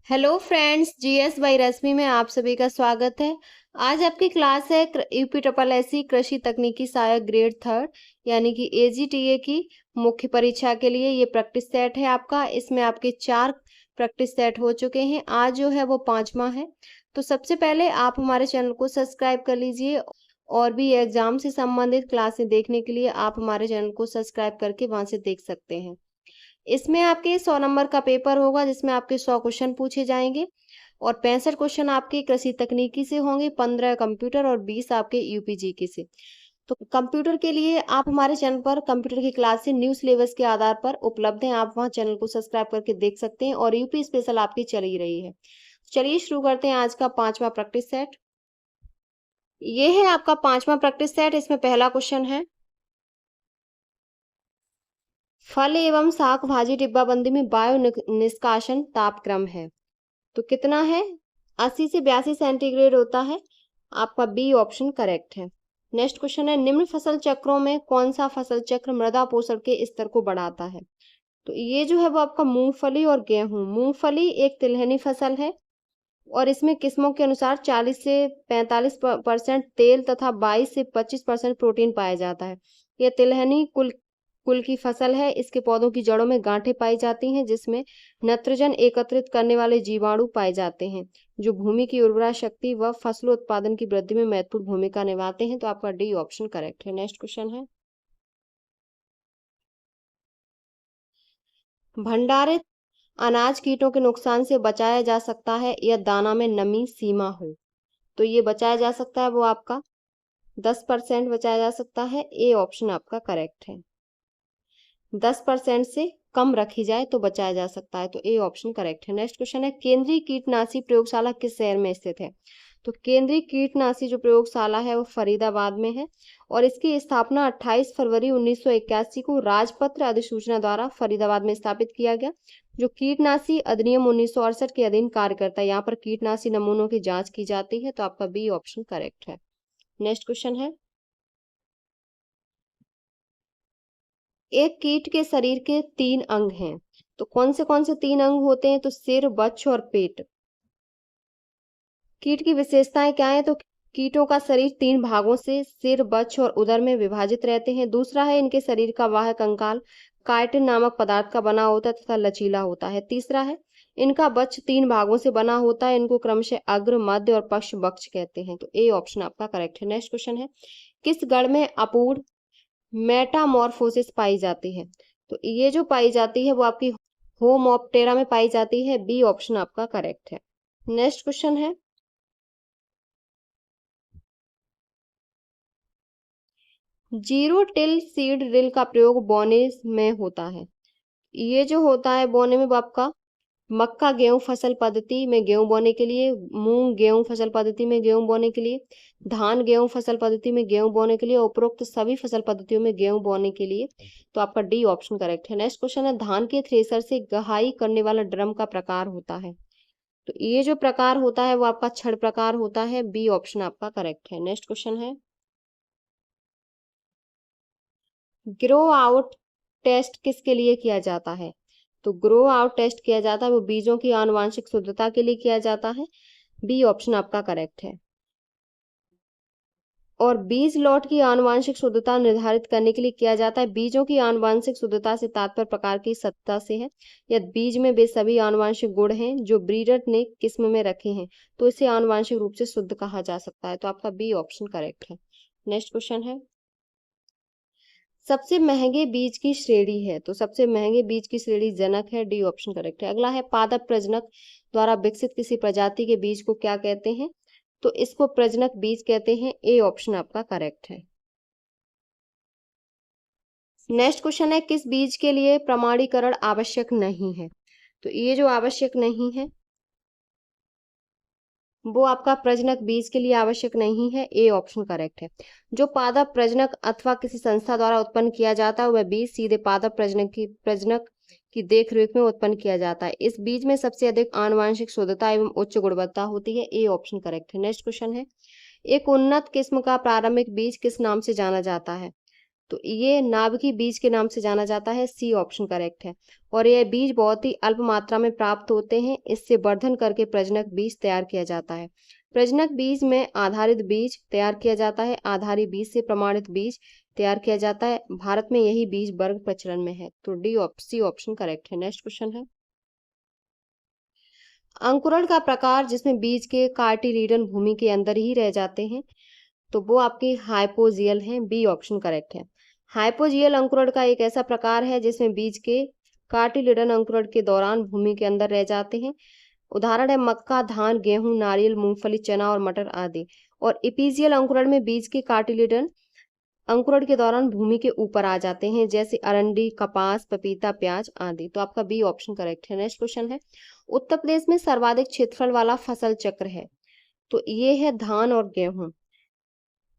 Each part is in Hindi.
हेलो फ्रेंड्स, जीएस बाई रश्मि में आप सभी का स्वागत है। आज आपकी क्लास है यूपी ट्रिपल एससी कृषि तकनीकी सहायक ग्रेड थर्ड यानी कि एजीटीए की मुख्य परीक्षा के लिए ये प्रैक्टिस सेट है आपका। इसमें आपके 4 प्रैक्टिस सेट हो चुके हैं, आज जो है वो 5वां है। तो सबसे पहले आप हमारे चैनल को सब्सक्राइब कर लीजिए और भी एग्जाम से संबंधित क्लासें देखने के लिए आप हमारे चैनल को सब्सक्राइब करके वहां से देख सकते हैं। इसमें आपके 100 नंबर का पेपर होगा जिसमें आपके 100 क्वेश्चन पूछे जाएंगे और 65 क्वेश्चन आपके कृषि तकनीकी से होंगे, 15 कंप्यूटर और 20 आपके यूपीजीके से। तो कंप्यूटर के लिए आप हमारे चैनल पर कंप्यूटर की क्लास से न्यू सिलेबस के आधार पर उपलब्ध हैं, आप वहां चैनल को सब्सक्राइब करके देख सकते हैं और यूपी स्पेशल आपकी चल ही रही है। चलिए शुरू करते हैं आज का 5वां प्रैक्टिस सेट। ये है आपका 5वां प्रैक्टिस सेट। इसमें पहला क्वेश्चन है, फल एवं शाक भाजी डिब्बाबंदी में वायु निष्कासन तापक्रम है तो कितना है? 80 से 82 सेंटीग्रेड होता है। आपका बी ऑप्शन करेक्ट है। नेक्स्ट क्वेश्चन है, निम्न फसल चक्रों में कौन सा फसल चक्र मृदा पोषण के स्तर को बढ़ाता है? तो ये जो है वो आपका मूंगफली और गेहूं। मूंगफली एक तिलहनी फसल है और इसमें किस्मों के अनुसार 40 से 45% तेल तथा 22 से 25% प्रोटीन पाया जाता है। यह तिलहनी कुल कुल की फसल है। इसके पौधों की जड़ों में गांठें पाई जाती हैं जिसमें नाइट्रोजन एकत्रित करने वाले जीवाणु पाए जाते हैं जो भूमि की उर्वरा शक्ति व फसलों उत्पादन की वृद्धि में महत्वपूर्ण भूमिका निभाते हैं। तो आपका डी ऑप्शन करेक्ट है। नेक्स्ट क्वेश्चन है, भंडारित अनाज कीटों के नुकसान से बचाया जा सकता है या दाना में नमी सीमा हो? तो ये बचाया जा सकता है, वो आपका 10% बचाया जा सकता है। ए ऑप्शन आपका करेक्ट है। 10% से कम रखी जाए तो बचाया जा सकता है, तो ए ऑप्शन करेक्ट है। नेक्स्ट क्वेश्चन है, केंद्रीय कीटनाशी प्रयोगशाला किस शहर में स्थित है? तो केंद्रीय कीटनाशी जो प्रयोगशाला है वो फरीदाबाद में है और इसकी स्थापना 28 फरवरी 1981 को राजपत्र अधिसूचना द्वारा फरीदाबाद में स्थापित किया गया, जो कीटनाशी अधिनियम 1968 के अधीन कार्य करता है। यहाँ पर कीटनाशी नमूनों की जांच की जाती है, तो आपका बी ऑप्शन करेक्ट है। नेक्स्ट क्वेश्चन है, एक कीट के शरीर के 3 अंग हैं तो कौन से 3 अंग होते हैं? तो सिर, वक्ष और पेट। कीट की विशेषताएं क्या है? तो कीटों का शरीर 3 भागों से सिर, वक्ष और उदर में विभाजित रहते हैं। दूसरा है, इनके शरीर का वाहक कंकाल काइटिन नामक पदार्थ का बना होता है तथा लचीला होता है। तीसरा है, इनका वक्ष 3 भागों से बना होता है, इनको क्रमशः अग्र, मध्य और पश्च वक्ष कहते हैं। तो ए ऑप्शन आपका करेक्ट है। नेक्स्ट क्वेश्चन है, किस गण में अपूर्ण मेटामॉर्फोसिस पाई जाती है? तो ये जो पाई जाती है वो आपकी होमोप्टेरा में पाई जाती है। बी ऑप्शन आपका करेक्ट है। नेक्स्ट क्वेश्चन है, जीरो टिल सीड ड्रिल का प्रयोग बोने में होता है। ये जो होता है बोने में वो आपका मक्का गेहूं फसल पद्धति में गेहूं बोने के लिए, मूंग गेहूं फसल पद्धति में गेहूं बोने के लिए, धान गेहूं फसल पद्धति में गेहूं बोने के लिए, उपरोक्त सभी फसल पद्धतियों में गेहूं बोने के लिए। तो आपका डी ऑप्शन करेक्ट है। नेक्स्ट क्वेश्चन है, धान के थ्रेसर से गहाई करने वाला ड्रम का प्रकार होता है। तो ये जो प्रकार होता है वो आपका छड़ प्रकार होता है। बी ऑप्शन आपका करेक्ट है। नेक्स्ट क्वेश्चन है, ग्रो आउट टेस्ट किसके लिए किया जाता है? तो ग्रो आउट टेस्ट किया जाता है वो बीजों की आनुवांशिक शुद्धता के लिए किया जाता है। बी ऑप्शन आपका करेक्ट है। और बीज लॉट की आनुवांशिक शुद्धता निर्धारित करने के लिए किया जाता है। बीजों की आनुवांशिक शुद्धता से तात्पर्य प्रकार की सत्ता से है। यदि बीज में वे सभी आनुवांशिक गुण हैं जो ब्रीडर ने किस्म में रखे हैं तो इसे आनुवांशिक रूप से शुद्ध कहा जा सकता है। तो आपका बी ऑप्शन करेक्ट है। नेक्स्ट क्वेश्चन है, सबसे महंगे बीज की श्रेणी है। तो सबसे महंगे बीज की श्रेणी जनक है। डी ऑप्शन करेक्ट है। अगला है, पादप प्रजनक द्वारा विकसित किसी प्रजाति के बीज को क्या कहते हैं? तो इसको प्रजनक बीज कहते हैं। ए ऑप्शन आपका करेक्ट है। नेक्स्ट क्वेश्चन है, किस बीज के लिए प्रमाणीकरण आवश्यक नहीं है? तो ये जो आवश्यक नहीं है वो आपका प्रजनक बीज के लिए आवश्यक नहीं है। ए ऑप्शन करेक्ट है। जो पादप प्रजनक अथवा किसी संस्था द्वारा उत्पन्न किया जाता है वह बीज सीधे पादप प्रजनक की देख रेख में उत्पन्न किया जाता है। इस बीज में सबसे अधिक आनुवांशिक शुद्धता एवं उच्च गुणवत्ता होती है। ए ऑप्शन करेक्ट है। नेक्स्ट क्वेश्चन है, एक उन्नत किस्म का प्रारंभिक बीज किस नाम से जाना जाता है? तो ये नाभिकीय बीज के नाम से जाना जाता है, सी ऑप्शन करेक्ट है। और यह बीज बहुत ही अल्प मात्रा में प्राप्त होते हैं, इससे वर्धन करके प्रजनक बीज तैयार किया जाता है। प्रजनक बीज में आधारित बीज तैयार किया जाता है, आधारित बीज से प्रमाणित बीज तैयार किया जाता है। भारत में यही बीज वर्ग प्रचलन में है, तो सी ऑप्शन करेक्ट है। नेक्स्ट क्वेश्चन है, अंकुरण का प्रकार जिसमें बीज के कार्टिलीडन भूमि के अंदर ही रह जाते हैं, तो वो आपकी हाइपोजियल है, बी ऑप्शन करेक्ट है। हाइपोजियल अंकुरण का एक ऐसा प्रकार है जिसमें बीज के कार्टिलिडन अंकुरण के दौरान भूमि के अंदर रह जाते हैं। उदाहरण है मक्का, धान, गेहूं, नारियल, मूंगफली, चना और मटर आदि। और इपीजियल अंकुरण में बीज के कार्टिलिडन अंकुरण के दौरान भूमि के ऊपर आ जाते हैं, जैसे अरंडी, कपास, पपीता, प्याज आदि। तो आपका बी ऑप्शन करेक्ट है। नेक्स्ट क्वेश्चन है, उत्तर प्रदेश में सर्वाधिक क्षेत्रफल वाला फसल चक्र है, तो ये है धान और गेहूं।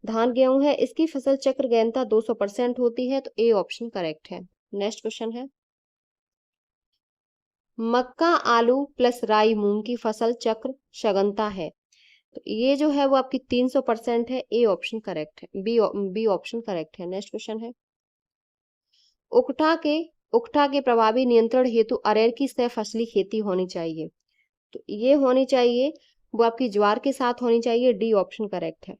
धान गेहूं है, इसकी फसल चक्र गहनता 200% होती है, तो ए ऑप्शन करेक्ट है। नेक्स्ट क्वेश्चन है, मक्का, आलू प्लस राई, मूंग की फसल चक्र सघनता है, तो ये जो है वो आपकी 300% है, ए ऑप्शन करेक्ट है। बी ऑप्शन करेक्ट है। नेक्स्ट क्वेश्चन है, उकठा के उकठा के प्रभावी नियंत्रण हेतु अरहर की सह फसली खेती होनी चाहिए, तो ये होनी चाहिए वो आपकी ज्वार के साथ होनी चाहिए, डी ऑप्शन करेक्ट है।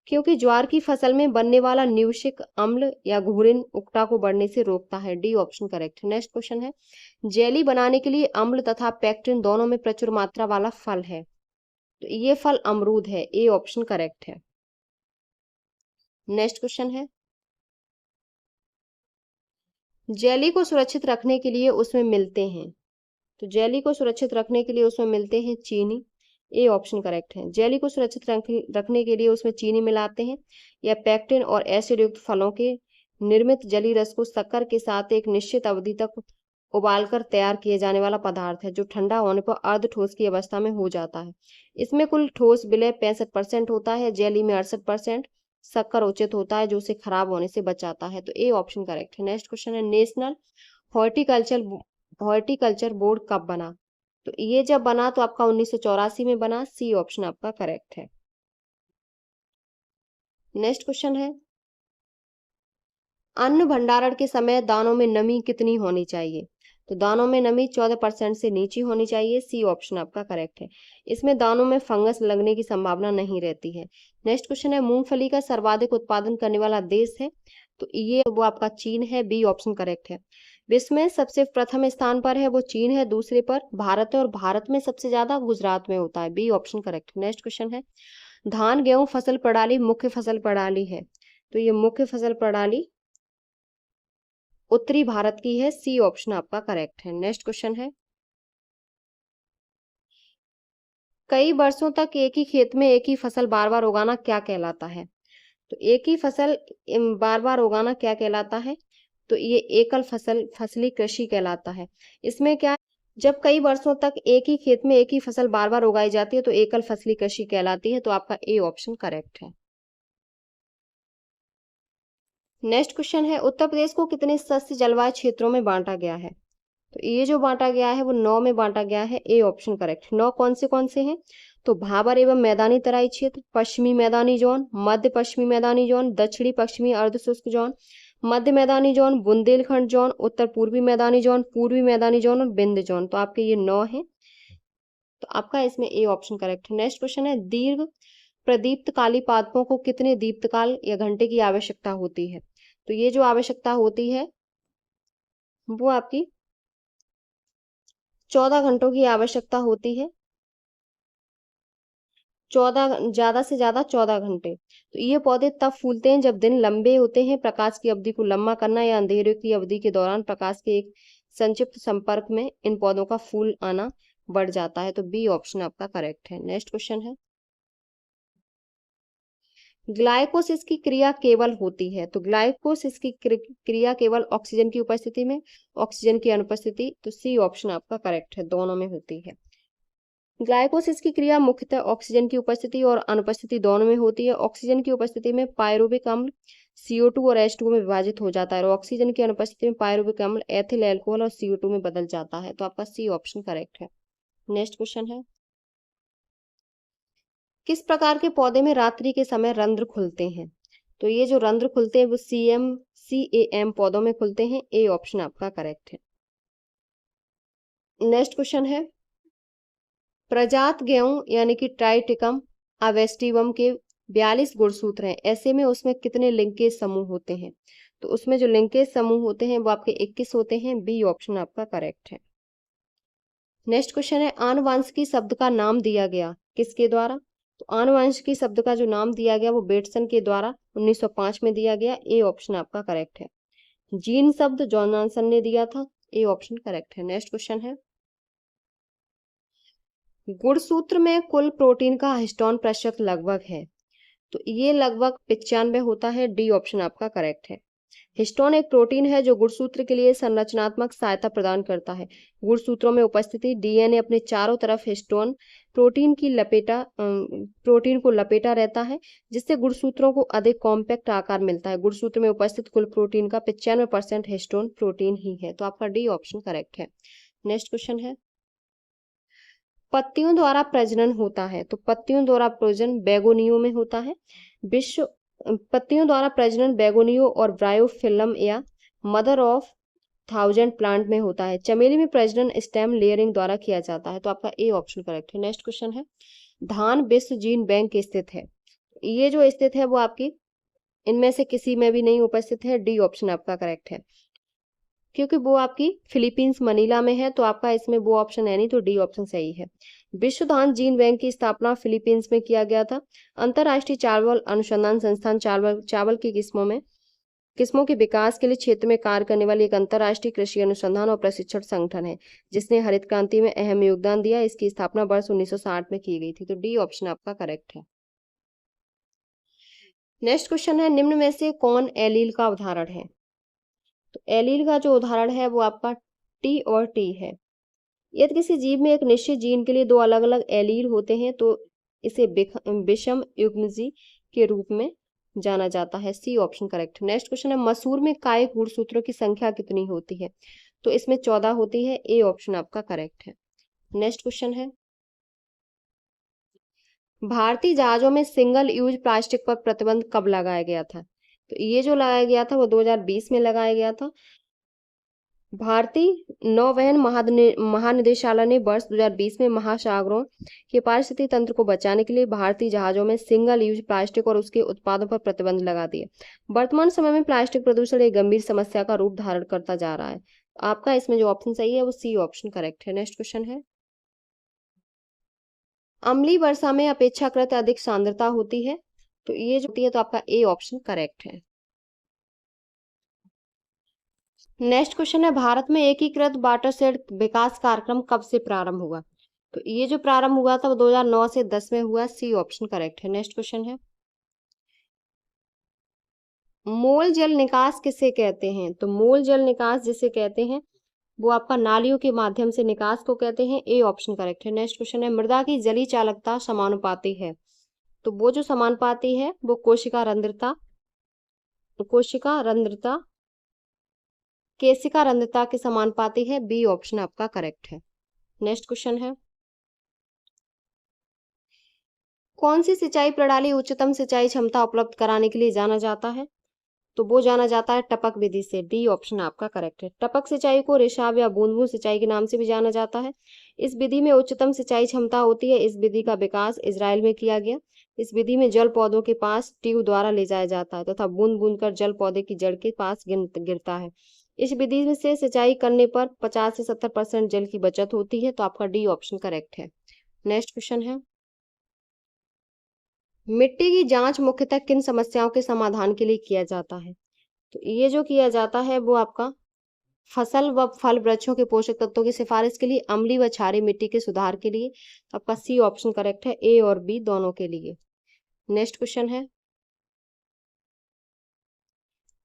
क्योंकि ज्वार की फसल में बनने वाला न्यूशिक अम्ल या घुरिन उकठा को बढ़ने से रोकता है, डी ऑप्शन करेक्ट है। नेक्स्ट क्वेश्चन है, जेली बनाने के लिए अम्ल तथा पेक्टिन दोनों में प्रचुर मात्रा वाला फल है, तो ये फल अमरूद है, ए ऑप्शन करेक्ट है। नेक्स्ट क्वेश्चन है, जेली को सुरक्षित रखने के लिए उसमें मिलते हैं, तो जेली को सुरक्षित रखने के लिए उसमें मिलते हैं चीनी, ए ऑप्शन करेक्ट है। जेली को सुरक्षित रखने के लिए उसमें चीनी मिलाते हैं, या पैक्टिन और एसिड युक्त फलों के निर्मित जली रस को शक्कर के साथ एक निश्चित अवधि तक उबालकर तैयार किए जाने वाला पदार्थ है, जो ठंडा होने पर अर्ध ठोस की अवस्था में हो जाता है। इसमें कुल ठोस विलय 65% होता है, जेली में 68%। शक्कर उचित होता है जो उसे खराब होने से बचाता है, तो ए ऑप्शन करेक्ट है। नेक्स्ट क्वेश्चन है, नेशनल हॉर्टिकल्चर हॉर्टिकल्चर बोर्ड कब बना, तो ये जब बना तो आपका 1984 में बना, सी ऑप्शन आपका करेक्ट है। नेक्स्ट क्वेश्चन है, अन्न भंडारण के समय दानों में नमी कितनी होनी चाहिए, तो दानों में नमी 14% से नीचे होनी चाहिए, सी ऑप्शन आपका करेक्ट है। इसमें दानों में फंगस लगने की संभावना नहीं रहती है। नेक्स्ट क्वेश्चन है, मूंगफली का सर्वाधिक उत्पादन करने वाला देश है, तो ये वो आपका चीन है, बी ऑप्शन करेक्ट है। विश्व में सबसे प्रथम स्थान पर है वो चीन है, दूसरे पर भारत है, और भारत में सबसे ज्यादा गुजरात में होता है, B option correct. Next question है, धान गेहूं फसल प्रणाली मुख्य फसल प्रणाली है, तो ये मुख्य फसल प्रणाली उत्तरी भारत की है, सी ऑप्शन आपका करेक्ट है। नेक्स्ट क्वेश्चन है, कई वर्षों तक एक ही खेत में एक ही फसल बार बार उगाना क्या कहलाता है, तो एक ही फसल बार बार उगाना क्या कहलाता है, तो ये एकल फसली कृषि कहलाता है। इसमें क्या, जब कई वर्षों तक एक ही खेत में एक ही फसल बार बार उगाई जाती है तो एकल फसली कृषि कहलाती है, तो आपका ए ऑप्शन करेक्ट है। नेक्स्ट क्वेश्चन है, उत्तर प्रदेश को कितने सस्य जलवायु क्षेत्रों में बांटा गया है, तो ये जो बांटा गया है वो 9 में बांटा गया है, ए ऑप्शन करेक्ट। 9 कौन से हैं, तो भाबर एवं मैदानी तराई क्षेत्र, पश्चिमी मैदानी जोन, मध्य पश्चिमी मैदानी जोन, दक्षिणी पश्चिमी अर्धशुष्क जोन, मध्य मैदानी जोन, बुंदेलखंड जोन, उत्तर पूर्वी मैदानी जोन, पूर्वी मैदानी जोन और बिंद जोन, तो आपके ये 9 है, तो आपका इसमें ए ऑप्शन करेक्ट है। नेक्स्ट क्वेश्चन है, दीर्घ प्रदीप्तकाली पादपों को कितने दीप्तकाल या घंटे की आवश्यकता होती है, तो ये जो आवश्यकता होती है वो आपकी 14 घंटों की आवश्यकता होती है, 14 ज्यादा से ज्यादा 14 घंटे। तो ये पौधे तब फूलते हैं जब दिन लंबे होते हैं, प्रकाश की अवधि को लंबा करना या अंधेरे की अवधि के दौरान प्रकाश के एक संक्षिप्त संपर्क में इन पौधों का फूल आना बढ़ जाता है, तो बी ऑप्शन आपका करेक्ट है। नेक्स्ट क्वेश्चन है, ग्लाइकोसिस की क्रिया केवल होती है, तो ग्लाइकोसिस की क्रिया केवल ऑक्सीजन की उपस्थिति में, ऑक्सीजन की अनुपस्थिति, तो सी ऑप्शन आपका करेक्ट है, दोनों में होती है। ग्लाइकोसिस की क्रिया मुख्यतः ऑक्सीजन की उपस्थिति और अनुपस्थिति दोनों में होती है। ऑक्सीजन की उपस्थिति में पायरुविक अम्ल CO2 और H2 में विभाजित हो जाता है, और ऑक्सीजन की अनुपस्थिति में पायरुविक अम्ल एथिल एल्कोहल और CO2 में बदल जाता है, तो आपका सी ऑप्शन करेक्ट है। नेक्स्ट क्वेश्चन है, किस प्रकार के पौधे में रात्रि के समय रंध्र खुलते हैं, तो ये जो रंध्र खुलते हैं वो CAM पौधों में खुलते हैं। ए ऑप्शन आपका करेक्ट है। नेक्स्ट क्वेश्चन है, प्रजात गेहूं यानी कि ट्राइटिकम अवेस्टिवम के 42 गुणसूत्र हैं, ऐसे में उसमें कितने लिंकेज समूह होते हैं? तो उसमें जो लिंकेज समूह होते हैं वो आपके 21 होते हैं। बी ऑप्शन आपका करेक्ट है। नेक्स्ट क्वेश्चन है, आनुवंशिकी शब्द का नाम दिया गया किसके द्वारा? तो आनुवंशिकी शब्द का जो नाम दिया गया वो बेटसन के द्वारा 1905 में दिया गया। ए ऑप्शन आपका करेक्ट है। जीन शब्द जॉनसन ने दिया था। ए ऑप्शन करेक्ट है। नेक्स्ट क्वेश्चन है, गुणसूत्र में कुल प्रोटीन का हिस्टोन प्रतिशत लगभग है? तो ये लगभग 95 होता है। डी ऑप्शन आपका करेक्ट है। हिस्टोन एक प्रोटीन है जो गुणसूत्र के लिए संरचनात्मक सहायता प्रदान करता है। गुणसूत्रों में उपस्थिति डीएनए अपने चारों तरफ हिस्टोन प्रोटीन को लपेटा रहता है, जिससे गुणसूत्रों को अधिक कॉम्पैक्ट आकार मिलता है। गुणसूत्र में उपस्थित कुल प्रोटीन का 95% हिस्टोन प्रोटीन ही है। तो आपका डी ऑप्शन करेक्ट है। नेक्स्ट क्वेश्चन है, पत्तियों द्वारा प्रजनन होता है? तो पत्तियों द्वारा प्रजनन बेगोनियो में होता है। विश्व पत्तियों द्वारा प्रजनन बेगोनियो और ब्रायोफिलम या मदर ऑफ 1000 प्लांट में होता है। चमेली में प्रजनन स्टेम लेयरिंग द्वारा किया जाता है। तो आपका ए ऑप्शन करेक्ट है। नेक्स्ट क्वेश्चन है, धान विश्व जीन बैंक स्थित है? ये जो स्थित है वो आपकी इनमें से किसी में भी नहीं उपस्थित है। डी ऑप्शन आपका करेक्ट है, क्योंकि वो आपकी फिलीपींस मनीला में है। तो आपका इसमें वो ऑप्शन है नहीं, तो डी ऑप्शन सही है। विश्व धान जीन बैंक की स्थापना फिलीपींस में किया गया था। अंतर्राष्ट्रीय चावल अनुसंधान संस्थान चावल की किस्मों के विकास के लिए क्षेत्र में कार्य करने वाली एक अंतर्राष्ट्रीय कृषि अनुसंधान और प्रशिक्षण संगठन है, जिसने हरित क्रांति में अहम योगदान दिया। इसकी स्थापना वर्ष 1960 में की गई थी। तो डी ऑप्शन आपका करेक्ट है। नेक्स्ट क्वेश्चन है, निम्न में से कौन एलील का उदाहरण है? तो एलील का जो उदाहरण है वो आपका टी और टी है। यदि किसी जीव में एक निश्चित जीन के लिए दो अलग अलग एलील होते हैं तो इसे विषम युग्मजी के रूप में जाना जाता है। C option correct. Next question है, मसूर में कायिक गुणसूत्रों की संख्या कितनी होती है? तो इसमें 14 होती है। ए ऑप्शन आपका करेक्ट है। नेक्स्ट क्वेश्चन है, भारतीय जहाजों में सिंगल यूज प्लास्टिक पर प्रतिबंध कब लगाया गया था? तो ये जो लगाया गया था वो 2020 में लगाया गया था। भारतीय नौवहन महानिदेशालय ने वर्ष 2020 में महासागरों के पारिस्थितिकी तंत्र को बचाने के लिए भारतीय जहाजों में सिंगल यूज प्लास्टिक और उसके उत्पादों पर प्रतिबंध लगा दिए। वर्तमान समय में प्लास्टिक प्रदूषण एक गंभीर समस्या का रूप धारण करता जा रहा है। आपका इसमें जो ऑप्शन सही है वो सी ऑप्शन करेक्ट है। नेक्स्ट क्वेश्चन है, अम्लीय वर्षा में अपेक्षाकृत अधिक सांद्रता होती है? तो ये जो होती है तो आपका ए ऑप्शन करेक्ट है। नेक्स्ट क्वेश्चन है, भारत में एकीकृत वाटरशेड विकास कार्यक्रम कब से प्रारंभ हुआ? तो ये जो प्रारंभ हुआ था वो 2009 से 10 में हुआ। सी ऑप्शन करेक्ट है। नेक्स्ट क्वेश्चन है, मोल जल निकास किसे कहते हैं? तो मोल जल निकास जिसे कहते हैं वो आपका नालियों के माध्यम से निकास को कहते हैं। ए ऑप्शन करेक्ट है। नेक्स्ट क्वेश्चन है, मृदा की जलीय चालकता समानुपाती है? तो वो जो समानुपाती है वो कोशिका रंध्रता केशिका रंध्रता के समानुपाती है। बी ऑप्शन आपका करेक्ट है। नेक्स्ट क्वेश्चन है, कौन सी सिंचाई प्रणाली उच्चतम सिंचाई क्षमता उपलब्ध कराने के लिए जाना जाता है? तो वो जाना जाता है टपक विधि से। डी ऑप्शन आपका करेक्ट है। टपक सिंचाई को रिसाव या बूंद बूंद सिंचाई के नाम से भी जाना जाता है। इस विधि में उच्चतम सिंचाई क्षमता होती है। इस विधि का विकास इजराइल में किया गया। इस विधि में जल पौधों के पास ट्यूब द्वारा ले जाया जाता है तथा बूंद बूंद कर जल पौधे की जड़ के पास गिरता है। इस विधि से सिंचाई करने पर 50 से 70% जल की बचत होती है। तो आपका डी ऑप्शन करेक्ट है। नेक्स्ट क्वेश्चन है, मिट्टी की जांच मुख्यतः किन समस्याओं के समाधान के लिए किया जाता है? तो ये जो किया जाता है वो आपका फसल व फल वृक्षों के पोषक तत्वों की सिफारिश के लिए, अम्लीय व क्षारीय मिट्टी के सुधार के लिए। तो आपका सी ऑप्शन करेक्ट है। ए और बी दोनों के लिए। नेक्स्ट क्वेश्चन है,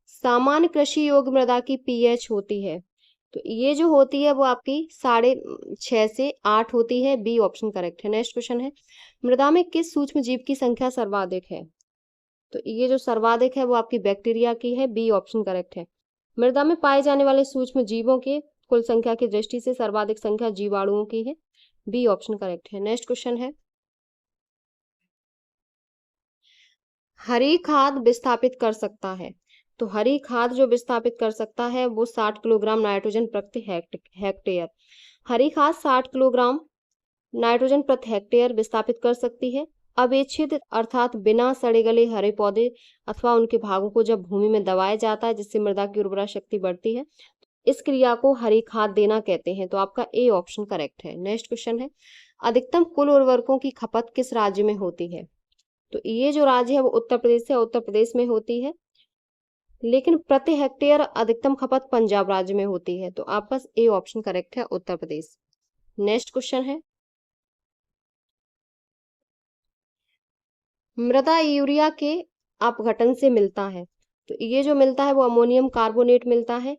सामान्य कृषि योग्य मृदा की पीएच होती है? तो ये जो होती है वो आपकी 6.5 से 8 होती है। बी ऑप्शन करेक्ट है। नेक्स्ट क्वेश्चन है, मृदा में किस सूक्ष्म जीव की संख्या सर्वाधिक है? तो ये जो सर्वाधिक है वो आपकी बैक्टीरिया की है। बी ऑप्शन करेक्ट है। मृदा में पाए जाने वाले सूक्ष्म जीवों के कुल संख्या की दृष्टि से सर्वाधिक संख्या जीवाणुओं की है। बी ऑप्शन करेक्ट है। नेक्स्ट क्वेश्चन है, हरी खाद विस्थापित कर सकता है। तो हरी खाद जो विस्थापित कर सकता है वो 60 किलोग्राम नाइट्रोजन प्रति हेक्टेयर। हरी खाद 60 किलोग्राम नाइट्रोजन प्रति हेक्टेयर विस्थापित कर सकती है। अवेक्षित अर्थात बिना सड़े गले हरे पौधे अथवा उनके भागों को जब भूमि में दबाया जाता है जिससे मृदा की उर्वरा शक्ति बढ़ती है, इस क्रिया को हरी खाद देना कहते हैं। तो आपका ए ऑप्शन करेक्ट है। नेक्स्ट क्वेश्चन है, अधिकतम कुल उर्वरकों की खपत किस राज्य में होती है? तो ये जो राज्य है वो उत्तर प्रदेश है, उत्तर प्रदेश में होती है, लेकिन प्रति हेक्टेयर अधिकतम खपत पंजाब राज्य में होती है। तो आपका ए ऑप्शन करेक्ट है, उत्तर प्रदेश। नेक्स्ट क्वेश्चन है, मृदा यूरिया के अपघटन से मिलता है। तो ये जो मिलता है वो अमोनियम कार्बोनेट मिलता है।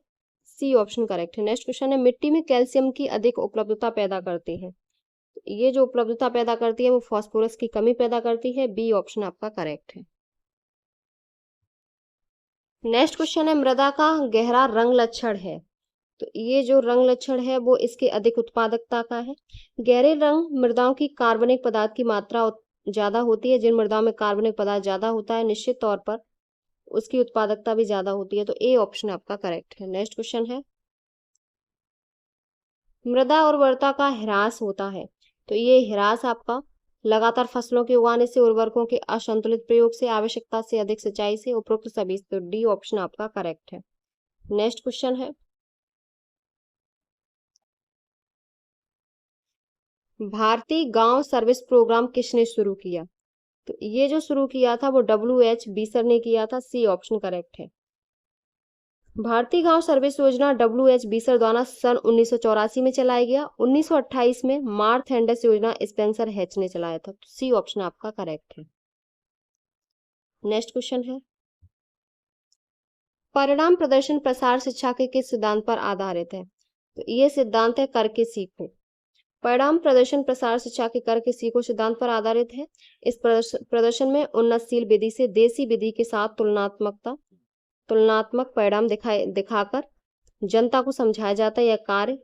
सी ऑप्शन करेक्ट है। नेक्स्ट क्वेश्चन है, मिट्टी में कैल्शियम की अधिक उपलब्धता पैदा करती है। तो ये जो उपलब्धता पैदा करती है वो फास्फोरस की कमी पैदा करती है। बी ऑप्शन आपका करेक्ट है। नेक्स्ट क्वेश्चन है, मृदा का गहरा रंग लक्षण है। तो ये जो रंग लक्षण है वो इसकी अधिक उत्पादकता का है। गहरे रंग मृदाओं की कार्बनिक पदार्थ की मात्रा ज्यादा होती है। जिन मृदाओं में कार्बनिक पदार्थ ज्यादा होता है निश्चित तौर पर उसकी उत्पादकता भी ज्यादा होती है। तो ए ऑप्शन आपका करेक्ट है। नेक्स्ट क्वेश्चन है, मृदा उर्वरता का ह्रास होता है। तो ये ह्रास आपका लगातार फसलों के उगाने से, उर्वरकों के असंतुलित प्रयोग से, आवश्यकता से अधिक सिंचाई से, उपरोक्त सभी से। तो डी ऑप्शन आपका करेक्ट है। नेक्स्ट क्वेश्चन है, भारतीय गांव सर्विस प्रोग्राम किसने शुरू किया? तो ये जो शुरू किया था वो WH बीसर ने किया था। सी ऑप्शन करेक्ट है। भारतीय गांव सर्विस योजना WH बीसर द्वारा सन 1984 में चलाया गया। 1928 में मार्थ एंडस योजना स्पेंसर हैच ने चलाया था। तो सी ऑप्शन आपका करेक्ट है। नेक्स्ट क्वेश्चन है, परिणाम प्रदर्शन प्रसार शिक्षा के किस सिद्धांत पर आधारित है? तो ये सिद्धांत है करके सीखो। परिणाम प्रदर्शन प्रसार शिक्षा के करके सीखो सिद्धांत पर आधारित है। इस प्रदर्शन में उन्नतशील विधि से देसी विधि के साथ तुलनात्मक परिणाम दिखाकर जनता को समझाया जाता है। यह कार्य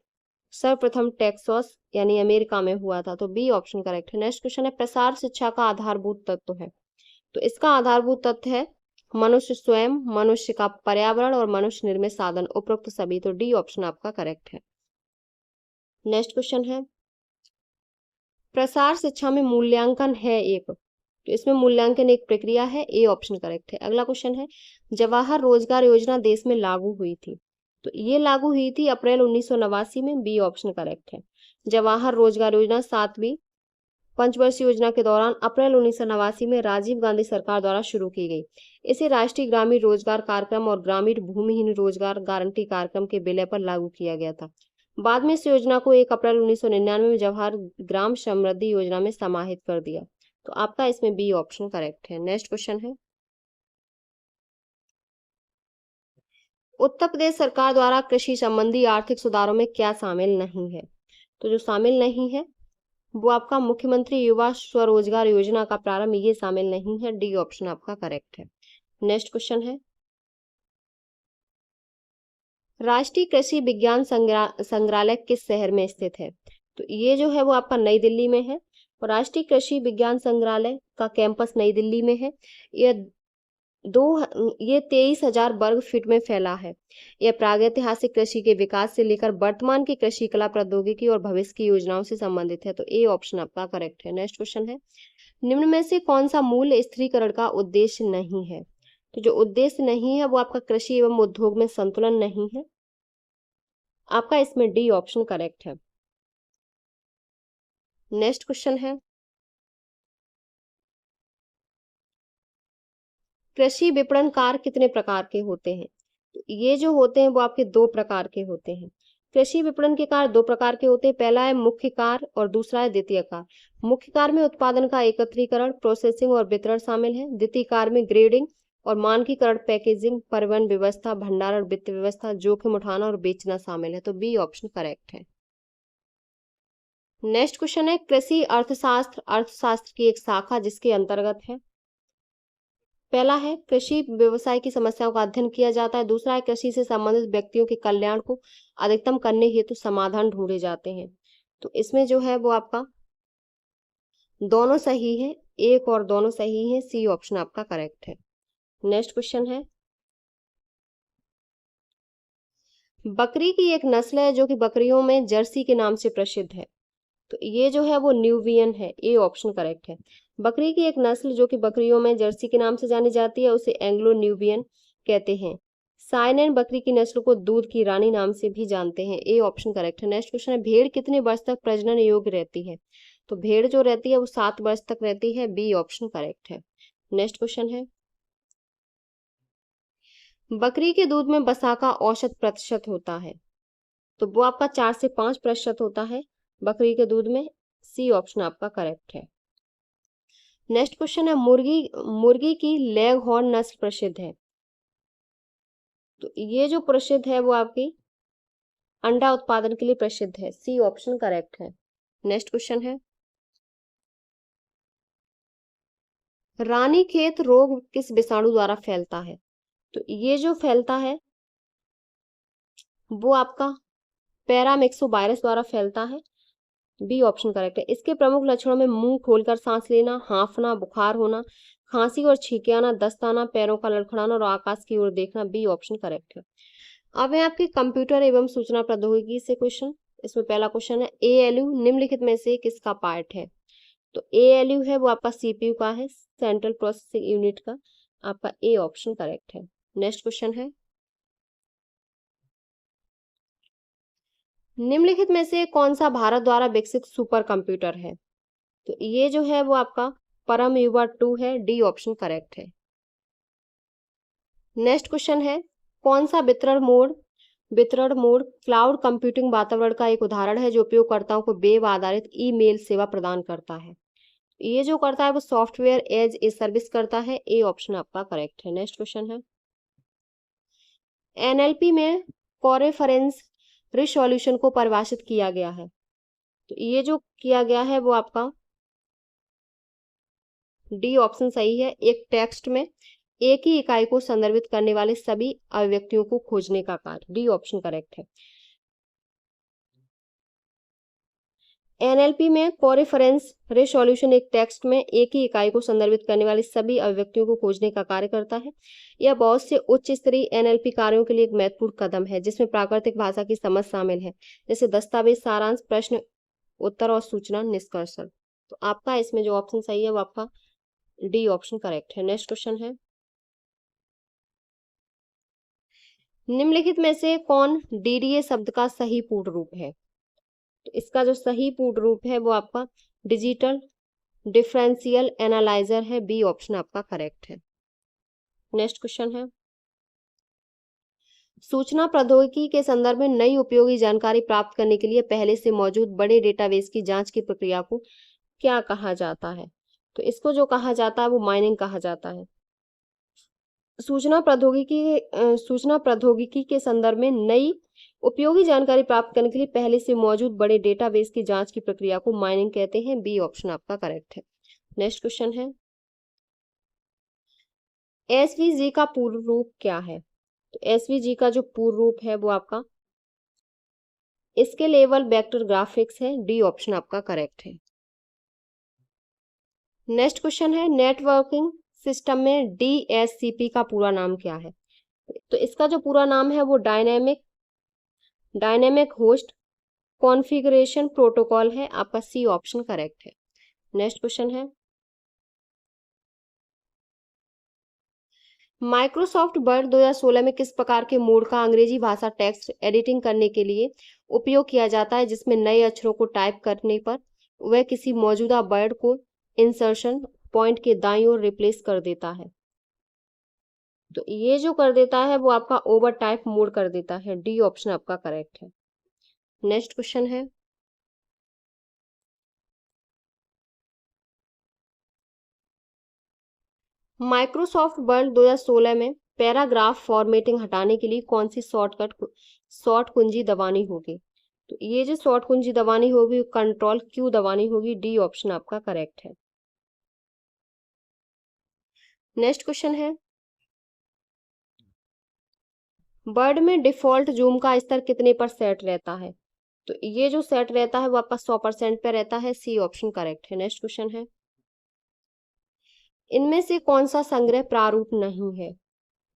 सर्वप्रथम टेक्सास यानी अमेरिका में हुआ था। तो बी ऑप्शन करेक्ट है। नेक्स्ट क्वेश्चन है, प्रसार शिक्षा का आधारभूत तत्व है। तो इसका आधारभूत तत्व है मनुष्य स्वयं, मनुष्य का पर्यावरण और मनुष्य निर्मित साधन, उपरोक्त सभी। तो डी ऑप्शन आपका करेक्ट है। नेक्स्ट क्वेश्चन है, प्रसार शिक्षा में मूल्यांकन है एक। तो इसमें मूल्यांकन एक प्रक्रिया है। ए ऑप्शन करेक्ट है। अगला क्वेश्चन है, जवाहर रोजगार योजना देश में लागू हुई थी। तो ये लागू हुई थी अप्रैल 1989 में। बी ऑप्शन करेक्ट है। जवाहर रोजगार योजना 7वीं पंचवर्षीय योजना के दौरान अप्रैल 1989 में राजीव गांधी सरकार द्वारा शुरू की गई। इसे राष्ट्रीय ग्रामीण रोजगार कार्यक्रम और ग्रामीण भूमिहीन रोजगार गारंटी कार्यक्रम के विलय पर लागू किया गया था। बाद में इस योजना को 1 अप्रैल 1999 में जवाहर ग्राम समृद्धि योजना में समाहित कर दिया। तो आपका इसमें बी ऑप्शन करेक्ट है। नेक्स्ट क्वेश्चन है, उत्तर प्रदेश सरकार द्वारा कृषि संबंधी आर्थिक सुधारों में क्या शामिल नहीं है? तो जो शामिल नहीं है वो आपका मुख्यमंत्री युवा स्वरोजगार योजना का प्रारंभ, ये शामिल नहीं है। डी ऑप्शन आपका करेक्ट है। नेक्स्ट क्वेश्चन है, राष्ट्रीय कृषि विज्ञान संग्रहालय किस शहर में स्थित है? तो ये जो है वो आपका नई दिल्ली में है। और राष्ट्रीय कृषि विज्ञान संग्रहालय का कैंपस नई दिल्ली में है। यह ये 23,000 वर्ग फीट में फैला है। यह प्रागैतिहासिक कृषि के विकास से लेकर वर्तमान की कृषि कला प्रौद्योगिकी और भविष्य की योजनाओं से संबंधित है। तो ए ऑप्शन आपका करेक्ट है। नेक्स्ट क्वेश्चन है, निम्न में से कौन सा मूल्य स्थिरीकरण का उद्देश्य नहीं है? तो जो उद्देश्य नहीं है वो आपका कृषि एवं उद्योग में संतुलन नहीं है। आपका इसमें डी ऑप्शन करेक्ट है। नेक्स्ट क्वेश्चन है, कृषि विपणन कार्य कितने प्रकार के होते हैं? तो ये जो होते हैं वो आपके 2 प्रकार के होते हैं। कृषि विपणन के कार्य 2 प्रकार के होते हैं। पहला है मुख्य कार्य और दूसरा है द्वितीय कार्य। मुख्य कार्य में उत्पादन का एकत्रीकरण, प्रोसेसिंग और वितरण शामिल है। द्वितीय कार्य में ग्रेडिंग और मानकीकरण, पैकेजिंग, परिवहन व्यवस्था, भंडारण, वित्त व्यवस्था, जोखिम उठाना और बेचना शामिल है। तो बी ऑप्शन करेक्ट है। नेक्स्ट क्वेश्चन है, कृषि अर्थशास्त्र अर्थशास्त्र की एक शाखा जिसके अंतर्गत है। पहला है कृषि व्यवसाय की समस्याओं का अध्ययन किया जाता है। दूसरा है कृषि से संबंधित व्यक्तियों के कल्याण को अधिकतम करने हेतु समाधान ढूंढे जाते हैं। तो इसमें जो है वो आपका दोनों सही है, एक और दोनों सही है, सी ऑप्शन आपका करेक्ट है। नेक्स्ट क्वेश्चन है, बकरी की एक नस्ल है जो कि बकरियों में जर्सी के नाम से प्रसिद्ध है। तो ये जो है वो न्यूबियन है, ए ऑप्शन करेक्ट है। बकरी की एक नस्ल जो कि बकरियों में जर्सी के नाम से जानी जाती है उसे एंग्लो न्यूबियन कहते हैं। साइनैन बकरी की नस्ल को दूध की रानी नाम से भी जानते हैं, ए ऑप्शन करेक्ट है। नेक्स्ट क्वेश्चन है, भेड़ कितने वर्ष तक प्रजनन योग्य रहती है? तो भेड़ जो रहती है वो 7 वर्ष तक रहती है, बी ऑप्शन करेक्ट है। नेक्स्ट क्वेश्चन है, बकरी के दूध में वसा का औसत प्रतिशत होता है? तो वो आपका 4 से 5% होता है बकरी के दूध में, सी ऑप्शन आपका करेक्ट है। नेक्स्ट क्वेश्चन है, मुर्गी मुर्गी की लेग हॉर्न नस्ल प्रसिद्ध है। तो ये जो प्रसिद्ध है वो आपकी अंडा उत्पादन के लिए प्रसिद्ध है, सी ऑप्शन करेक्ट है। नेक्स्ट क्वेश्चन है, रानीखेत रोग किस विषाणु द्वारा फैलता है? तो ये जो फैलता है वो आपका पैरामिक्सो वायरस द्वारा फैलता है, बी ऑप्शन करेक्ट है। इसके प्रमुख लक्षणों में मुंह खोलकर सांस लेना, हांफना, बुखार होना, खांसी और छींके आना, दस्त आना, पैरों का लड़खड़ाना और आकाश की ओर देखना, बी ऑप्शन करेक्ट है। अब है आपके कंप्यूटर एवं सूचना प्रौद्योगिकी से क्वेश्चन। इसमें पहला क्वेश्चन है, एएलयू निम्नलिखित में से किसका पार्ट है? तो एएलयू है वो आपका सीपीयू का है, सेंट्रल प्रोसेसिंग यूनिट का, आपका ए ऑप्शन करेक्ट है। नेक्स्ट क्वेश्चन है, निम्नलिखित में से कौन सा भारत द्वारा विकसित सुपर कंप्यूटर है? तो ये जो है वो आपका परम युवा 2 है, डी ऑप्शन करेक्ट है। नेक्स्ट क्वेश्चन है, कौन सा वितरण मोड क्लाउड कंप्यूटिंग वातावरण का एक उदाहरण है जो उपयोगकर्ताओं को वेब आधारित ईमेल सेवा प्रदान करता है? ये जो करता है वो सॉफ्टवेयर एज ए सर्विस करता है, ए ऑप्शन आपका करेक्ट है। नेक्स्ट क्वेश्चन है, एनएलपी में कोरेफरेंस रिसोल्यूशन को परिभाषित किया गया है। तो ये जो किया गया है वो आपका डी ऑप्शन सही है, एक टेक्स्ट में एक ही इकाई को संदर्भित करने वाले सभी अभिव्यक्तियों को खोजने का कार्य, डी ऑप्शन करेक्ट है। एनएलपी में कोरेफरेंस रेसोल्यूशन एक टेक्स्ट में एक ही इकाई को संदर्भित करने वाली सभी अभिव्यक्तियों को खोजने का कार्य करता है। यह बहुत से उच्च स्तरीय एनएलपी कार्यों के लिए एक महत्वपूर्ण कदम है जिसमें प्राकृतिक भाषा की समझ शामिल है, जैसे दस्तावेज, सारांश, प्रश्न उत्तर और सूचना निष्कर्षण। तो आपका इसमें जो ऑप्शन सही है वो आपका डी ऑप्शन करेक्ट है। नेक्स्ट क्वेश्चन है, निम्नलिखित में से कौन डीडीए शब्द का सही पूर्ण रूप है? तो इसका जो सही पूर्ण रूप है वो आपका डिजिटल डिफरेंशियल एनालाइजर है, बी ऑप्शन आपका करेक्ट है। नेक्स्ट क्वेश्चन है, सूचना प्रौद्योगिकी के संदर्भ में नई उपयोगी जानकारी प्राप्त करने के लिए पहले से मौजूद बड़े डेटाबेस की जांच की प्रक्रिया को क्या कहा जाता है? तो इसको जो कहा जाता है वो माइनिंग कहा जाता है। सूचना प्रौद्योगिकी के संदर्भ में नई उपयोगी जानकारी प्राप्त करने के लिए पहले से मौजूद बड़े डेटाबेस की जांच की प्रक्रिया को माइनिंग कहते हैं, बी ऑप्शन आपका करेक्ट है। नेक्स्ट क्वेश्चन है, एसवीजी का पूर्ण रूप क्या है? तो एसवीजी का जो पूर्ण रूप है वो आपका स्केलेबल वेक्टर ग्राफिक्स है, डी ऑप्शन आपका करेक्ट है। नेक्स्ट क्वेश्चन है, नेटवर्किंग सिस्टम में डीएससीपी का पूरा नाम क्या है? तो इसका जो पूरा नाम है वो डायनेमिक होस्ट कॉन्फ़िगरेशन प्रोटोकॉल है, आपका सी ऑप्शन करेक्ट है। नेक्स्ट क्वेश्चन है, माइक्रोसॉफ्ट वर्ड 2016 में किस प्रकार के मोड का अंग्रेजी भाषा टेक्स्ट एडिटिंग करने के लिए उपयोग किया जाता है जिसमें नए अक्षरों को टाइप करने पर वह किसी मौजूदा वर्ड को इंसर्शन पॉइंट के दाईं ओर रिप्लेस कर देता है? तो ये जो कर देता है वो आपका ओवर टाइप मोड कर देता है, डी ऑप्शन आपका करेक्ट है। नेक्स्ट क्वेश्चन है, माइक्रोसॉफ्ट वर्ड 2016 में पैराग्राफ फॉर्मेटिंग हटाने के लिए कौन सी शॉर्ट कुंजी दबानी होगी? तो ये जो शॉर्ट कुंजी दबानी होगी कंट्रोल क्यू दबानी होगी, डी ऑप्शन आपका करेक्ट है। नेक्स्ट क्वेश्चन है, वर्ड में डिफॉल्ट जूम का स्तर कितने पर सेट रहता है? तो ये जो सेट रहता है वो आपका 100% पे रहता है, सी ऑप्शन करेक्ट है। नेक्स्ट क्वेश्चन है, इनमें से कौन सा संग्रह प्रारूप नहीं है?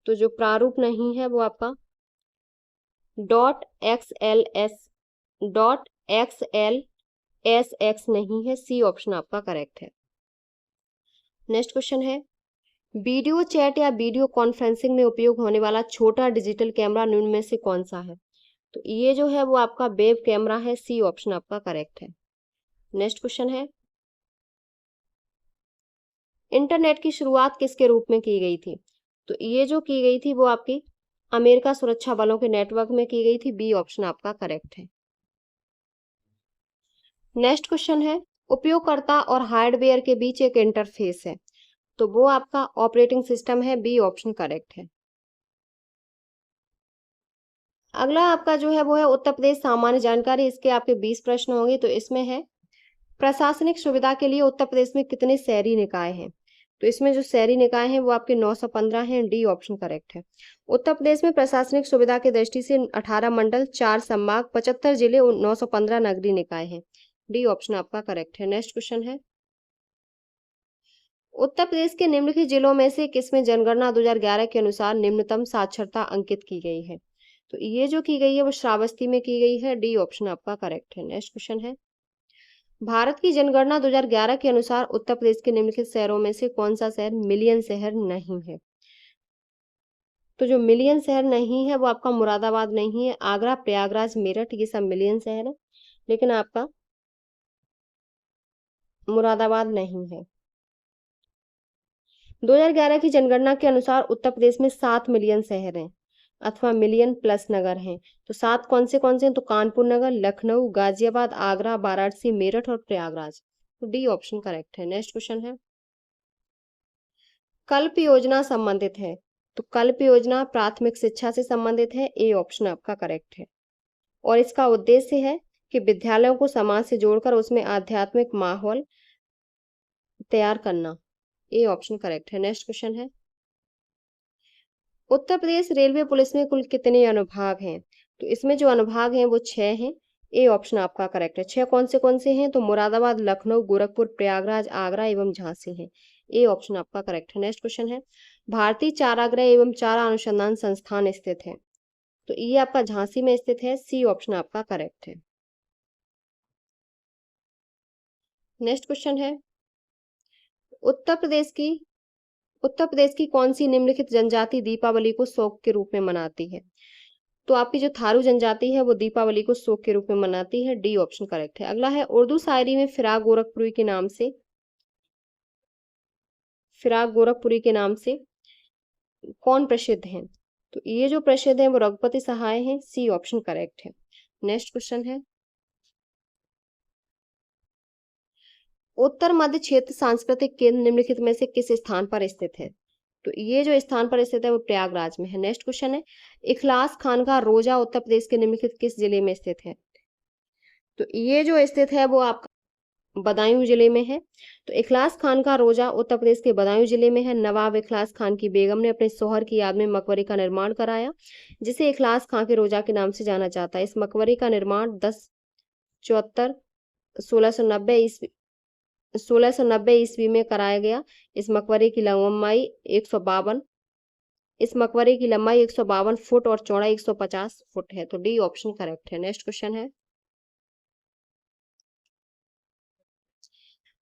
तो जो प्रारूप नहीं है वो आपका dot x L S dot x L S x नहीं है, सी ऑप्शन आपका करेक्ट है। नेक्स्ट क्वेश्चन है, वीडियो चैट या वीडियो कॉन्फ्रेंसिंग में उपयोग होने वाला छोटा डिजिटल कैमरा निम्न में से कौन सा है? तो ये जो है वो आपका वेब कैमरा है, सी ऑप्शन आपका करेक्ट है। नेक्स्ट क्वेश्चन है, इंटरनेट की शुरुआत किसके रूप में की गई थी? तो ये जो की गई थी वो आपकी अमेरिका सुरक्षा बलों के नेटवर्क में की गई थी, बी ऑप्शन आपका करेक्ट है। नेक्स्ट क्वेश्चन है, उपयोगकर्ता और हार्डवेयर के बीच एक इंटरफेस है, तो वो आपका ऑपरेटिंग सिस्टम है, बी ऑप्शन करेक्ट है। अगला आपका जो है वो है उत्तर प्रदेश सामान्य जानकारी, इसके आपके 20 प्रश्न होंगे। तो इसमें है, प्रशासनिक सुविधा के लिए उत्तर प्रदेश में कितने शहरी निकाय हैं? तो इसमें जो शहरी निकाय हैं वो आपके 915 हैं, डी ऑप्शन करेक्ट है। उत्तर प्रदेश में प्रशासनिक सुविधा की दृष्टि से 18 मंडल, 4 संभाग, 75 जिले और 915 नगरीय निकाय हैं, डी ऑप्शन आपका करेक्ट है। नेक्स्ट क्वेश्चन है, उत्तर प्रदेश के निम्नलिखित जिलों में से किसमें जनगणना 2011 के अनुसार निम्नतम साक्षरता अंकित की गई है? तो ये जो की गई है वो श्रावस्ती में की गई है, डी ऑप्शन आपका करेक्ट है। नेक्स्ट क्वेश्चन है, भारत की जनगणना 2011 के अनुसार उत्तर प्रदेश के निम्नलिखित शहरों में से कौन सा शहर मिलियन शहर नहीं है? तो जो मिलियन शहर नहीं है वो आपका मुरादाबाद नहीं है, आगरा, प्रयागराज, मेरठ ये सब मिलियन शहर है, लेकिन आपका मुरादाबाद नहीं है। 2011 की जनगणना के अनुसार उत्तर प्रदेश में 7 मिलियन शहर हैं अथवा मिलियन प्लस नगर हैं। तो 7 कौन से हैं? तो कानपुर नगर, लखनऊ, गाजियाबाद, आगरा, वाराणसी, मेरठ और प्रयागराज। तो डी ऑप्शन करेक्ट है। नेक्स्ट क्वेश्चन है, कल्प योजना संबंधित है, तो कल्प योजना प्राथमिक शिक्षा से संबंधित है, ए ऑप्शन आपका करेक्ट है। और इसका उद्देश्य है कि विद्यालयों को समाज से जोड़कर उसमें आध्यात्मिक माहौल तैयार करना, ए ऑप्शन करेक्ट है। नेक्स्ट क्वेश्चन है, उत्तर प्रदेश रेलवे पुलिस में कुल कितने अनुभाग हैं? तो इसमें जो अनुभाग हैं वो 6 हैं, ए ऑप्शन आपका करेक्ट है। 6 कौन से हैं? तो मुरादाबाद, लखनऊ, गोरखपुर, प्रयागराज, आगरा एवं झांसी हैं, ए ऑप्शन आपका करेक्ट है। नेक्स्ट क्वेश्चन है, भारतीय चारागाह एवं चारा अनुसंधान संस्थान स्थित है, तो ये आपका झांसी में स्थित है, सी ऑप्शन आपका करेक्ट है। नेक्स्ट क्वेश्चन है, उत्तर प्रदेश की उत्तर प्रदेश की कौन सी निम्नलिखित जनजाति दीपावली को शोक के रूप में मनाती है? तो आपकी जो थारू जनजाति है वो दीपावली को शोक के रूप में मनाती है, डी ऑप्शन करेक्ट है। अगला है, उर्दू शायरी में फिराक गोरखपुरी के नाम से कौन प्रसिद्ध हैं? तो ये जो प्रसिद्ध है वो रघुपति सहाय हैं, सी ऑप्शन करेक्ट है। नेक्स्ट क्वेश्चन है, उत्तर मध्य क्षेत्र सांस्कृतिक केंद्र निम्नलिखित में से किस स्थान पर स्थित है? तो ये जो स्थान पर स्थित है वो प्रयागराज में है। नेक्स्ट क्वेश्चन है, इखलास खानका रोजा उत्तर प्रदेश के निम्नलिखित किस जिले में स्थित है? तो ये जो स्थित है वो आपका बदायूं जिले में है। तो इखलास खान का रोजा उत्तर प्रदेश के बदायूं जिले में है। नवाब इखलास खान की बेगम ने अपने शौहर की याद में मकबरे का निर्माण कराया, जिसे इखलास खान के रोजा के नाम से जाना जाता है। इस मकबरे का निर्माण 10/74 1690 1690 में कराया गया। इस मकबरे की लंबाई 152 फुट और चौड़ाई 150 फुट है, तो डी ऑप्शन करेक्ट है। नेक्स्ट क्वेश्चन है,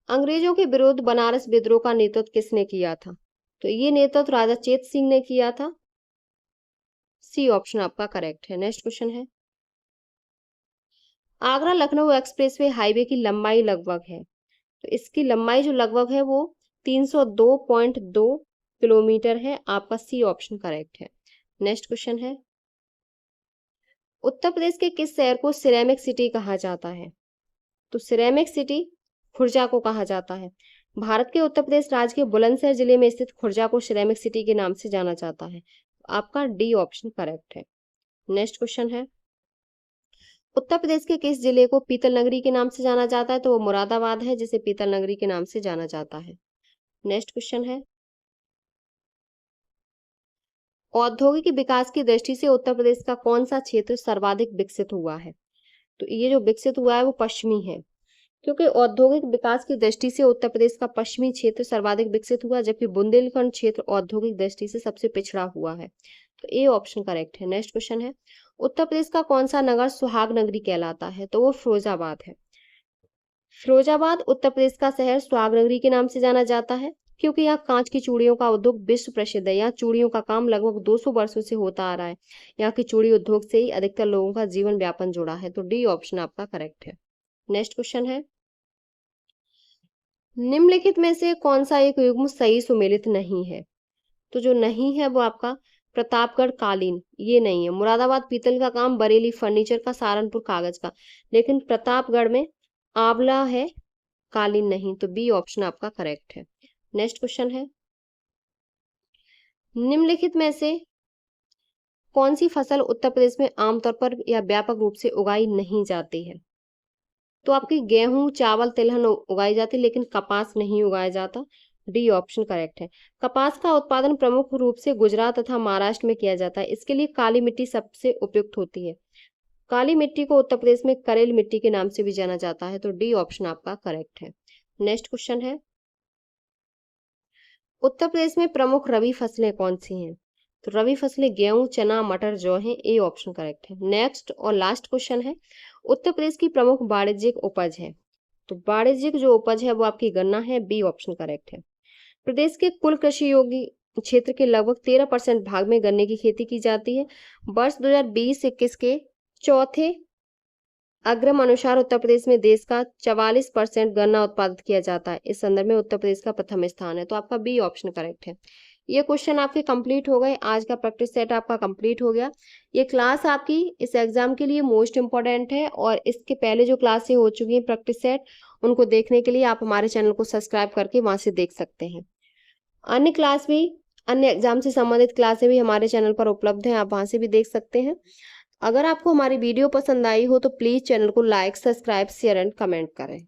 अंग्रेजों के विरुद्ध बनारस विद्रोह का नेतृत्व किसने किया था? तो ये नेतृत्व राजा चेत सिंह ने किया था, सी ऑप्शन आपका करेक्ट है। नेक्स्ट क्वेश्चन है, आगरा लखनऊ एक्सप्रेसवे हाईवे की लंबाई लगभग है, तो इसकी लंबाई जो लगभग है वो 302.2 किलोमीटर है, आपका सी ऑप्शन करेक्ट है। नेक्स्ट क्वेश्चन है, उत्तर प्रदेश के किस शहर को सिरेमिक सिटी कहा जाता है? तो सिरेमिक सिटी खुर्जा को कहा जाता है। भारत के उत्तर प्रदेश राज्य के बुलंदशहर जिले में स्थित खुर्जा को सिरेमिक सिटी के नाम से जाना जाता है, आपका डी ऑप्शन करेक्ट है। नेक्स्ट क्वेश्चन है, उत्तर प्रदेश के किस जिले को पीतल नगरी के नाम से जाना जाता है? तो वो मुरादाबाद है, जिसे पीतल नगरी के नाम से जाना जाता है। नेक्स्ट क्वेश्चन है, औद्योगिक विकास की दृष्टि से उत्तर प्रदेश का कौन सा क्षेत्र सर्वाधिक विकसित हुआ है? तो ये जो विकसित हुआ है वो पश्चिमी है, क्योंकि औद्योगिक विकास की दृष्टि से उत्तर प्रदेश का पश्चिमी क्षेत्र सर्वाधिक विकसित हुआ, जबकि बुंदेलखंड क्षेत्र औद्योगिक दृष्टि से सबसे पिछड़ा हुआ है। तो ए ऑप्शन करेक्ट है। नेक्स्ट क्वेश्चन है, उत्तर प्रदेश का कौन सा नगर सुहाग नगरी कहलाता है? तो वो फिरोजाबाद है। फिरोजाबाद उत्तर प्रदेश का शहर सुहाग नगरी के नाम से जाना जाता है, क्योंकि यहाँ कांच की चूड़ियों का उद्योग विश्व प्रसिद्ध है। यहाँ चूड़ियों का काम लगभग 200 वर्षों से होता आ रहा है। यहाँ की चूड़ी उद्योग से ही अधिकतर लोगों का जीवन व्यापन जुड़ा है। तो डी ऑप्शन आपका करेक्ट है। नेक्स्ट क्वेश्चन है, निम्नलिखित में से कौन सा एक युग्म सही सुमेलित नहीं है? तो जो नहीं है वो आपका प्रतापगढ़ कालीन, ये नहीं है। मुरादाबाद पीतल का काम, बरेली फर्नीचर का, सहारनपुर कागज का। लेकिन प्रतापगढ़ में आंवला है, कालीन नहीं। तो बी ऑप्शन आपका करेक्ट है। नेक्स्ट क्वेश्चन है, निम्नलिखित में से कौन सी फसल उत्तर प्रदेश में आमतौर पर या व्यापक रूप से उगाई नहीं जाती है? तो आपकी गेहूं, चावल, तिलहन उगाई जाती है, लेकिन कपास नहीं उगाया जाता। डी ऑप्शन करेक्ट है। कपास का उत्पादन प्रमुख रूप से गुजरात तथा महाराष्ट्र में किया जाता है। इसके लिए काली मिट्टी सबसे उपयुक्त होती है। काली मिट्टी को उत्तर प्रदेश में करेल मिट्टी के नाम से भी जाना जाता है। तो डी ऑप्शन आपका करेक्ट है। नेक्स्ट क्वेश्चन है, उत्तर प्रदेश में प्रमुख रबी फसलें कौन सी हैं? तो रबी फसलें गेहूं, चना, मटर, जौ हैं। ए ऑप्शन करेक्ट है। नेक्स्ट और लास्ट क्वेश्चन है, उत्तर प्रदेश की प्रमुख वाणिज्यिक उपज है? तो वाणिज्यिक जो उपज है वो आपकी गन्ना है। बी ऑप्शन करेक्ट है। प्रदेश के कुल कृषि योग्य क्षेत्र के लगभग 13% भाग में गन्ने की खेती की जाती है। वर्ष 2020-21 के चौथे अग्रम अनुसार उत्तर प्रदेश में देश का 44% गन्ना उत्पादित किया जाता है। इस संदर्भ में उत्तर प्रदेश का प्रथम स्थान है। तो आपका बी ऑप्शन करेक्ट है। ये क्वेश्चन आपके कंप्लीट हो गए। आज का प्रैक्टिस सेट आपका कंप्लीट हो गया। ये क्लास आपकी इस एग्जाम के लिए मोस्ट इंपॉर्टेंट है, और इसके पहले जो क्लासें हो चुकी हैं प्रैक्टिस सेट, उनको देखने के लिए आप हमारे चैनल को सब्सक्राइब करके वहां से देख सकते हैं। अन्य क्लास भी, अन्य एग्जाम से संबंधित क्लासें भी हमारे चैनल पर उपलब्ध हैं, आप वहां से भी देख सकते हैं। अगर आपको हमारी वीडियो पसंद आई हो तो प्लीज़ चैनल को like, subscribe, share and comment करें।